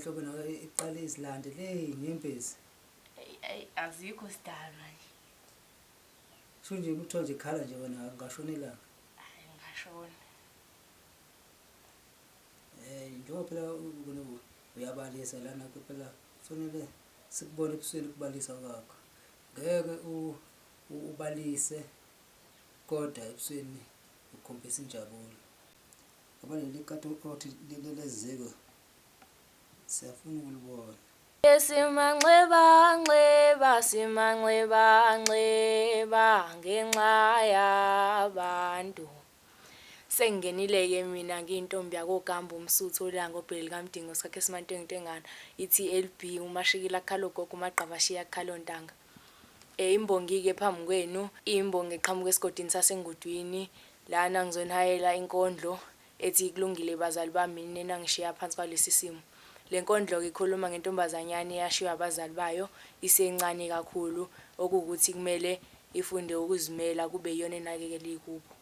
inhlobo nayo iqale izilande le inyembezi. Azikho sidalwa nje. Sho nje kuthiwa nje khala nje wena ngashonelanga. Ngashona. Njengoba phela uyabalisa lana phela kufanele sikubone ebusweni ukubalisa kwakho. Ngeke ubalise kodwa ebusweni ukhombisa injabulo. Ngoba leli kade othi leleziko siyafuna ukulibona. Simanxeba ngenxa yabantu. Sengingenile-ke mina ngiyintombi yakoGambu umsuthu olanga obheli kaMdingo sakhe simantengentengana i-TLB umashikila khala ugogo umagqabashiya khala ontanga. Imbongi-ke phambi kwenu imbongi eqhamuka esigodini sasengudwini lana ngizonihayela inkondlo ethi kulungile bazali bami nenangishiya phansi kwalesi simo. Le nkondlo-ke ikhuluma ngentombazanyana eyashiywa abazali bayo isencane kakhulu okuwukuthi kumele ifunde ukuzimela kube iyona enakekela ikubo.